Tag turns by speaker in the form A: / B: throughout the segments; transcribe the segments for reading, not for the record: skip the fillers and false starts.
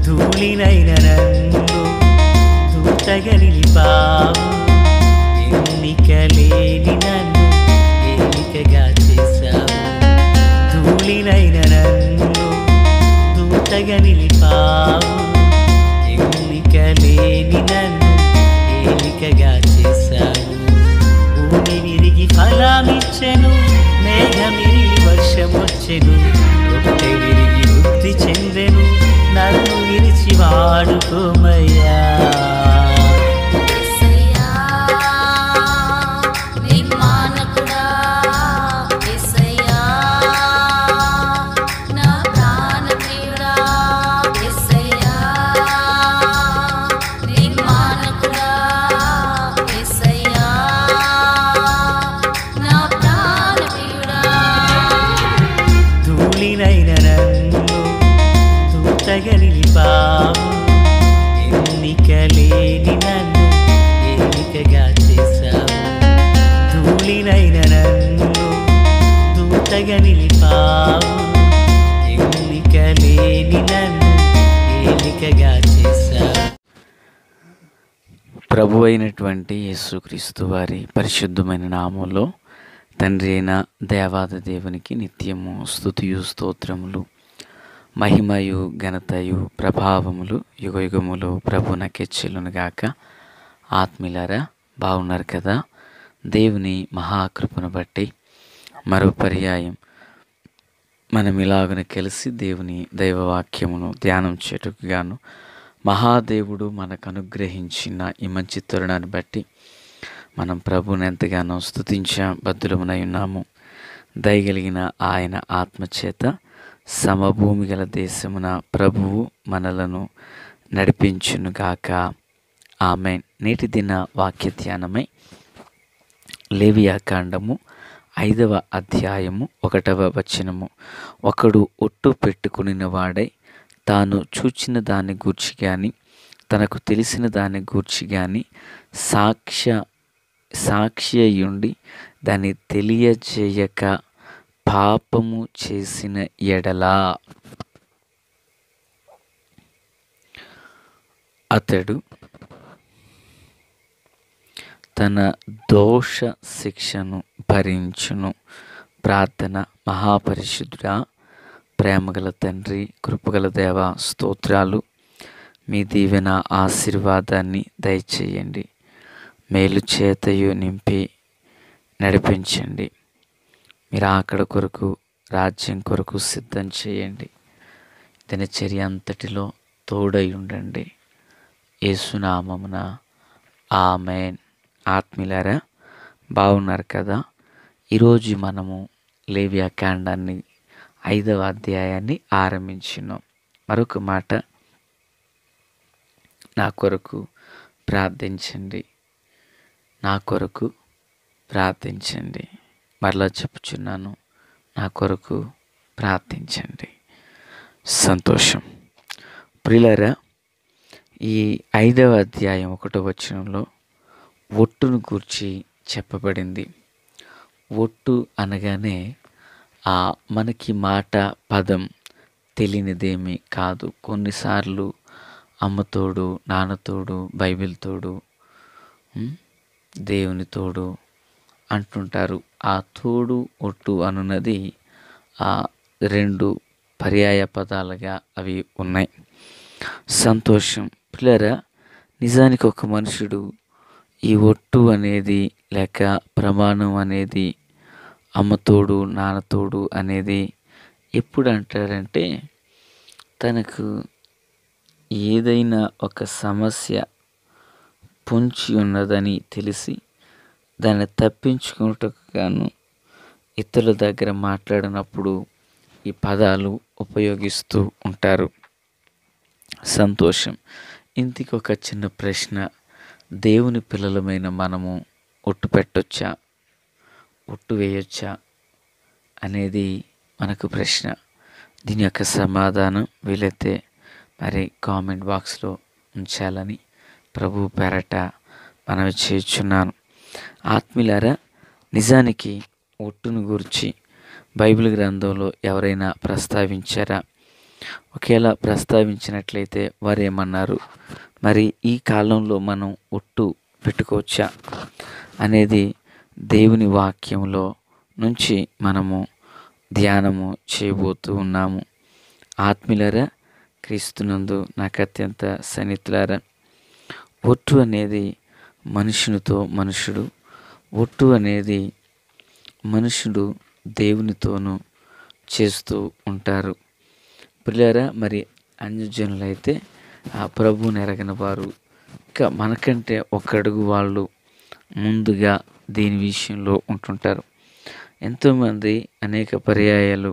A: ధూళినైన నన్ను దూతగా నిలిపావు, ఎన్నిక లేని నన్ను ఏలికగా చేశావు. ధూళినైన నన్ను దూతగా నిలిపావు, ఎన్నిక లేని నన్ను ఏలికగా చేశావు. భూమి విరిగి ఫలమిచ్చెను, మేఘమిరిగి వర్షమొచ్చెను, రొట్టె విరిగి వృద్ధి చెందెను, నన్ను విరిచి వాడుకోమయ్యా. ధూళినైన నన్ను దూతగా నిలిపావు, ఎన్నిక లేని నన్ను ఏలికగా చేశావు. ధూళినైన నన్ను దూతగా నిలిపావు, ఎన్నిక లేని నన్ను ఏలికగా చేశావు.
B: ప్రభు అయినటువంటి యేసుక్రీస్తు వారి పరిశుద్ధమైన నామంలో తండ్రి అయిన దేవాది దేవునికి నిత్యము స్తుతియు స్తోత్రములు, మహిమయు ఘనతయు ప్రభావములు యుగయుగములు ప్రభునకెచ్చెలునుగాక. ఆత్మీయులారా, బాగున్నారు కదా? దేవుని మహాకృపను బట్టి మరో పర్యాయం మనం ఇలాగన కలిసి దేవుని దైవవాక్యమును ధ్యానం చేయుటకు గాను మహాదేవుడు మనకు అనుగ్రహించిన ఈ మంచి తరుణాన్ని బట్టి మనం ప్రభువుని ఎంతగానో స్తుతించబద్ధులమునై ఉన్నాము. దయగలిగిన ఆయన ఆత్మచేత సమభూమి గల దేశమున ప్రభువు మనలను నడిపించునుగాక. ఆమేన్. నేటి దిన వాక్య ధ్యానమై లేవియాకాండము 5వ అధ్యాయము 1వ వచనము. ఒకడు ఒట్టు పెట్టుకుని వాడై తాను చూచిన దాన్ని గూర్చి గాని తనకు తెలిసిన దాన్ని గూర్చి గాని సాక్షి అయ్యుండి దాన్ని తెలియజేయక పాపము చేసిన ఎడలా అతడు తన దోష శిక్షను భరించును. ప్రార్థన. మహాపరిశుద్ధుడా, ప్రేమగల తండ్రి, కృపగల దేవ, స్తోత్రాలు. మీ దీవెన ఆశీర్వాదాన్ని దయచేయండి. మేలు చేతయు నింపి నడిపించండి. మీరు అక్కడ కొరకు, రాజ్యం కొరకు సిద్ధం చేయండి. దినచర్య అంతటిలో తోడై ఉండండి. యేసునామమున ఆమేన్. ఆత్మీయులారా, బాగున్నారు కదా? ఈరోజు మనము లేవియాకాండాన్ని 5వ అధ్యాయాన్ని ఆరంభించినాం. మరొక మాట, నా కొరకు ప్రార్థించండి, నా కొరకు ప్రార్థించండి. మరలా చెప్పుచున్నాను, నా కొరకు ప్రార్థించండి. సంతోషం. ప్రియులారా, ఈ 5వ అధ్యాయం 1వ వచనంలో ఒట్టును గూర్చి చెప్పబడింది. ఒట్టు అనగానే మనకి మాట పదం తెలియనిదేమీ కాదు. కొన్నిసార్లు అమ్మతోడు, నాన్నతోడు, బైబిల్ తోడు, దేవుని తోడు అంటుంటారు. ఆ తోడు, ఒట్టు అనున్నది 2 పర్యాయ పదాలుగా అవి ఉన్నాయి. సంతోషం. పిల్లరా, నిజానికి ఒక మనుషుడు ఈ ఒట్టు అనేది లేక ప్రమాణం అనేది, అమ్మతోడు, నాన్నతోడు అనేది ఎప్పుడు అంటారంటే, తనకు ఏదైనా ఒక సమస్య పొంచి ఉన్నదని తెలిసి దాన్ని తప్పించుకున్నట్టుకు గాను ఇతరుల దగ్గర మాట్లాడినప్పుడు ఈ పదాలు ఉపయోగిస్తూ ఉంటారు. సంతోషం. ఇంటికి ఒక చిన్న ప్రశ్న, దేవుని పిల్లలమైన మనము ఒట్టు పెట్టొచ్చా, ఒట్టు వేయొచ్చా అనేది మనకు ప్రశ్న. దీని యొక్క సమాధానం వీలైతే మరి కామెంట్ బాక్స్లో ఉంచాలని ప్రభు పేరట మనవి చేయుచున్నాను. ఆత్మీయులారా, నిజానికి ఒట్టును గురించి బైబిల్ గ్రంథంలో ఎవరైనా ప్రస్తావించారా? ఒకేలా ప్రస్తావించినట్లయితే వారు ఏమన్నారు, మరి ఈ కాలంలో మనం ఒట్టు పెట్టుకోవచ్చా అనేది దేవుని వాక్యంలో నుంచి మనము ధ్యానము చేయబోతూ ఉన్నాము. ఆత్మీయులారా, క్రీస్తునందు నాకు అత్యంత సన్నిహితులారా, ఒట్టు అనేది మనుషునితో మనుషుడు, ఒట్టు అనేది మనుషుడు దేవునితోనూ చేస్తూ ఉంటారు. పిల్లారా, మరి అన్యజనులైతే ఆ ప్రభువుని ఎరగని వారు, ఇంకా మనకంటే ఒక అడుగు వాళ్ళు ముందుగా దీని విషయంలో ఉంటుంటారు. ఎంతోమంది అనేక పర్యాయాలు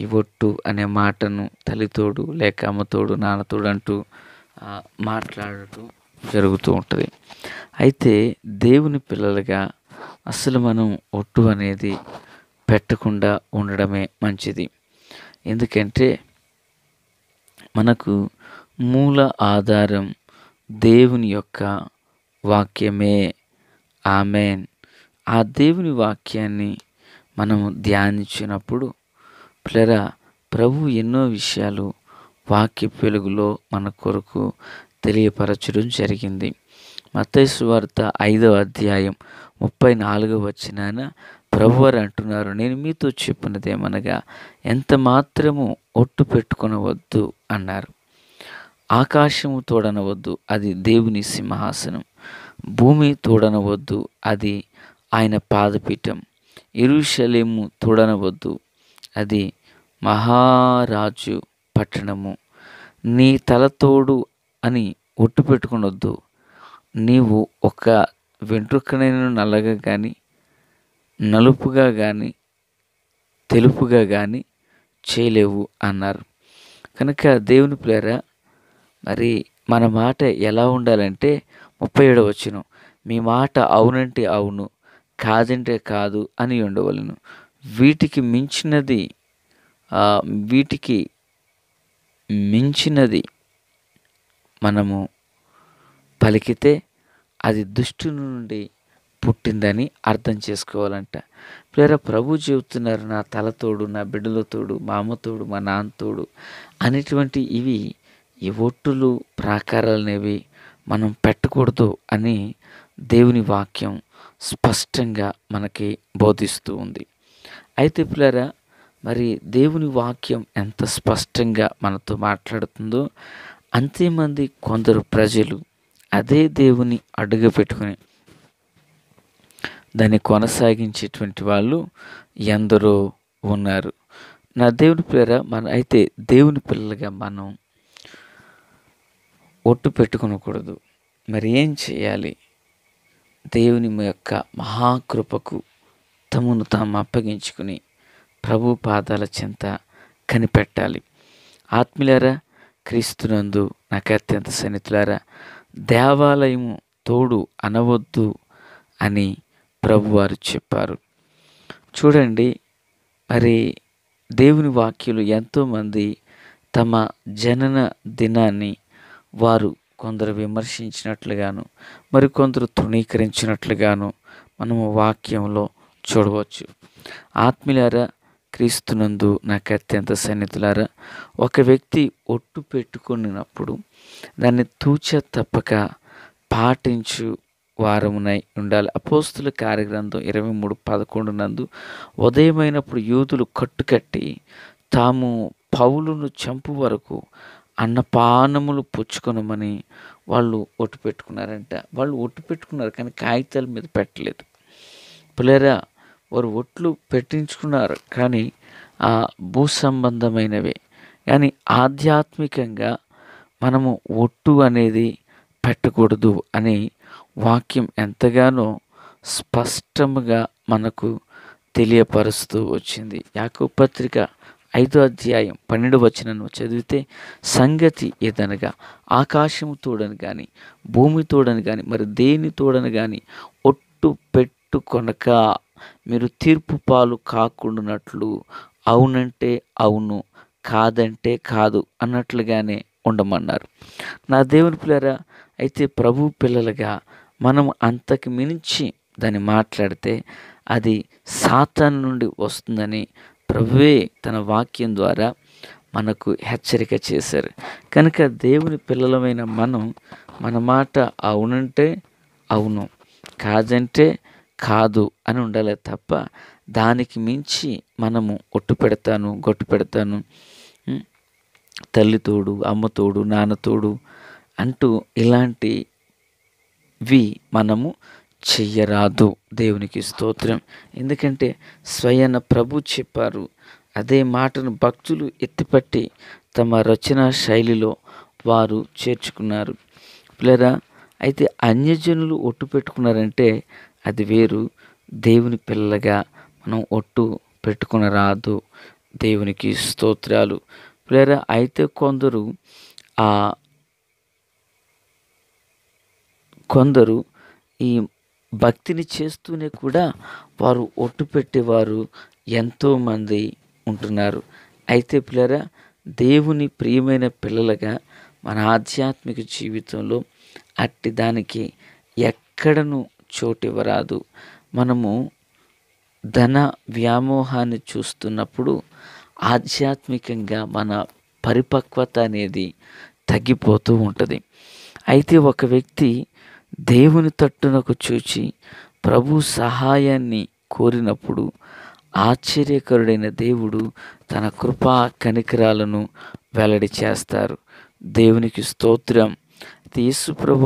B: ఈ ఒట్టు అనే మాటను తల్లితోడు లేక అమ్మతోడు నాన్నతోడు అంటూ మాట్లాడటం జరుగుతూ ఉంటుంది. అయితే దేవుని పిల్లలుగా అసలు మనం ఒట్టు అనేది పెట్టకుండా ఉండడమే మంచిది. ఎందుకంటే మనకు మూల ఆధారం దేవుని యొక్క వాక్యమే. ఆమేన్. ఆ దేవుని వాక్యాన్ని మనము ధ్యానించినప్పుడు పిల్లరా, ప్రభు ఎన్నో విషయాలు వాక్య వెలుగులో మన కొరకు తెలియపరచడం జరిగింది. మత్తయి సువార్త 5వ అధ్యాయం 34వ వచనాన ప్రభువారు అంటున్నారు, నేను మీతో చెప్పినదేమనగా ఎంత మాత్రము ఒట్టు పెట్టుకొనవద్దు అన్నారు. ఆకాశము తోడనవద్దు, అది దేవుని సింహాసనం. భూమి తోడనవద్దు, అది ఆయన పాదపీఠం. యెరూషలేము తోడనవద్దు, అది మహారాజు పట్టణము. నీ తలతోడు అని ఒట్టు పెట్టుకొనొద్దు, నీవు ఒక వెంట్రుకనైనా నల్లగా కానీ నలుపుగా కానీ తెలుపుగా కానీ చేయలేవు అన్నారు. కనుక దేవుని ప్రేర, మరి మన మాట ఎలా ఉండాలంటే 37వ వచనం, మీ మాట అవునంటే అవును, కాదంటే కాదు అని ఉండవలను. వీటికి మించినది మనము పలికితే అది దుష్టుని నుండి పుట్టిందని అర్థం చేసుకోవాలంట. ప్రేర, ప్రభు చెబుతున్నారు, నా తలతోడు, నా బిడ్డలతోడు, మా అమ్మతోడు, మా నాన్నతోడు అనేటువంటి ఇవి ఈ ఒట్టులు ప్రాకారాలనేవి మనం పెట్టకూడదు అని దేవుని వాక్యం స్పష్టంగా మనకి బోధిస్తూ ఉంది. అయితే పిల్లరా, మరి దేవుని వాక్యం ఎంత స్పష్టంగా మనతో మాట్లాడుతుందో అంతేమంది కొందరు ప్రజలు అదే దేవుని అడ్డుగా పెట్టుకుని దాన్ని కొనసాగించేటువంటి వాళ్ళు ఎందరో ఉన్నారు. నా దేవుని పిల్లరా, అయితే దేవుని పిల్లలుగా మనం ఒట్టు పెట్టుకోకూడదు. మరి ఏం చేయాలి? దేవుని యొక్క మహాకృపకు తమను తాము అప్పగించుకుని ప్రభు పాదాల చెంత కనిపెట్టాలి. ఆత్మీయులారా, క్రీస్తునందు నాకు అత్యంత సన్నిహితులారా, దేవాలయము తోడు అనవద్దు అని ప్రభువారు చెప్పారు. చూడండి, మరి దేవుని వాక్యులు ఎంతోమంది తమ జనన దినాన్ని వారు కొందరు విమర్శించినట్లుగాను మరికొందరు తృణీకరించినట్లుగాను మనము వాక్యంలో చూడవచ్చు. ఆత్మీయులారా, క్రీస్తునందు నాకు అత్యంత సన్నిహితులారా, ఒక వ్యక్తి ఒట్టు పెట్టుకున్నప్పుడు దాన్ని తూచ తప్పక పాటించు వారమునై ఉండాలి. అపోస్తుల కార్యగ్రంథం 23:11 నందు ఉదయమైనప్పుడు యూదులు కట్టుకట్టి తాము పౌలును చంపు వరకు అన్నపానములు పుచ్చుకొనమని వాళ్ళు ఒట్టు పెట్టుకున్నారంట. వాళ్ళు ఒట్టు పెట్టుకున్నారు కానీ కాగితాల మీద పెట్టలేదు. పిల్లరా, వారు ఒట్లు పెట్టించుకున్నారు కానీ భూ సంబంధమైనవే. కానీ ఆధ్యాత్మికంగా మనము ఒట్టు అనేది పెట్టకూడదు అని వాక్యం ఎంతగానో స్పష్టముగా మనకు తెలియపరుస్తూ వచ్చింది. యాకోబు పత్రిక 5వ అధ్యాయం 12వ వచనం చదివితే, సంగతి ఏదనగా ఆకాశము తోడని కానీ భూమి తోడని కానీ మరి దేని తోడని కానీ ఒట్టు పెట్టుకొనక మీరు తీర్పు పాలు కాకుండానట్లు అవునంటే అవును, కాదంటే కాదు అన్నట్లుగానే ఉండమన్నారు. నా దేవుని పిల్లరా, అయితే ప్రభు పిల్లలుగా మనం అంతకు మించి దాన్ని మాట్లాడితే అది సాతాను నుండి వస్తుందని ప్రభువే తన వాక్యం ద్వారా మనకు హెచ్చరిక చేశారు. కనుక దేవుని పిల్లలమైన మనం మన మాట అవునంటే అవును, కాదంటే కాదు అని ఉండాలి తప్ప దానికి మించి మనము ఒట్టు పెడతాను, గొట్టు పెడతాను, తల్లి తోడు, అమ్మ తోడు, నాన్న తోడు అంటూ ఇలాంటివి మనము చెయ్యరాదు. దేవునికి స్తోత్రం. ఎందుకంటే స్వయాన ప్రభు చెప్పారు. అదే మాటను భక్తులు ఎత్తిపట్టి తమ రచనా శైలిలో వారు చేర్చుకున్నారు. పిల్లరా, అయితే అన్యజనులు ఒట్టు పెట్టుకున్నారంటే అది వేరు. దేవుని పిల్లలుగా మనం ఒట్టు పెట్టుకునరాదు. దేవునికి స్తోత్రాలు. పిల్లరా, అయితే కొందరు ఈ భక్తిని చేస్తూనే కూడా వారు ఒట్టు పెట్టేవారు ఎంతోమంది ఉంటున్నారు. అయితే పిల్లరా, దేవుని ప్రియమైన పిల్లలుగా మన ఆధ్యాత్మిక జీవితంలో అట్టి దానికి ఎక్కడను చోటివ్వరాదు. మనము ధన వ్యామోహాన్ని చూస్తున్నప్పుడు ఆధ్యాత్మికంగా మన పరిపక్వత అనేది తగ్గిపోతూ ఉంటుంది. అయితే ఒక వ్యక్తి దేవుని తట్టునకు చూచి ప్రభు సహాయాన్ని కోరినప్పుడు ఆశ్చర్యకరుడైన దేవుడు తన కృపా కనికరాలను వెల్లడి చేస్తారు. దేవునికి స్తోత్రం. యేసు ప్రభు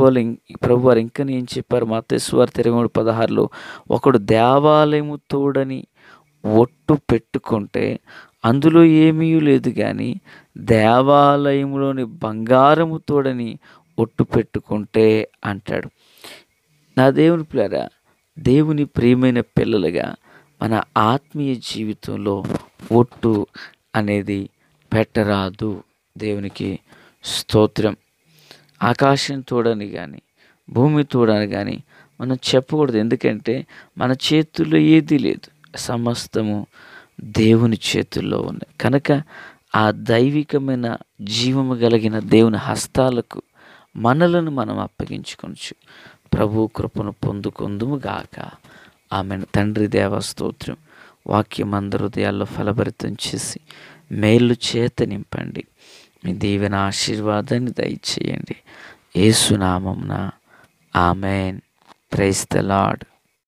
B: వారు ఇంకా ఏం చెప్పారు? మత్తయి సువార్త 23:16 ఒకడు దేవాలయము తోడని ఒట్టు పెట్టుకుంటే అందులో ఏమీ లేదు, కానీ దేవాలయంలోని బంగారము తోడని ఒట్టు పెట్టుకుంటే అంటాడు. నా దేవుని పిల్లరా, దేవుని ప్రియమైన పిల్లలుగా మన ఆత్మీయ జీవితంలో ఒట్టు అనేది పెట్టరాదు. దేవునికి స్తోత్రం. ఆకాశం తోడని కానీ భూమి తోడని కానీ మనం చెప్పకూడదు. ఎందుకంటే మన చేతుల్లో ఏదీ లేదు, సమస్తము దేవుని చేతుల్లో ఉన్నాయి. కనుక ఆ దైవికమైన జీవము కలిగిన దేవుని హస్తాలకు మనలను మనం అప్పగించుకొనచ్చు. ప్రభు కృపను పొందుకొందుము గాక. ఆమెను. తండ్రి దేవ స్తోత్రం. వాక్యం అందరి హృదయాల్లో ఫలభరితం చేసి మేలు చేత నింపండి. మీ దీవెన ఆశీర్వాదాన్ని దయచేయండి. యేసు నామమున ఆమెన్. Praise the lord.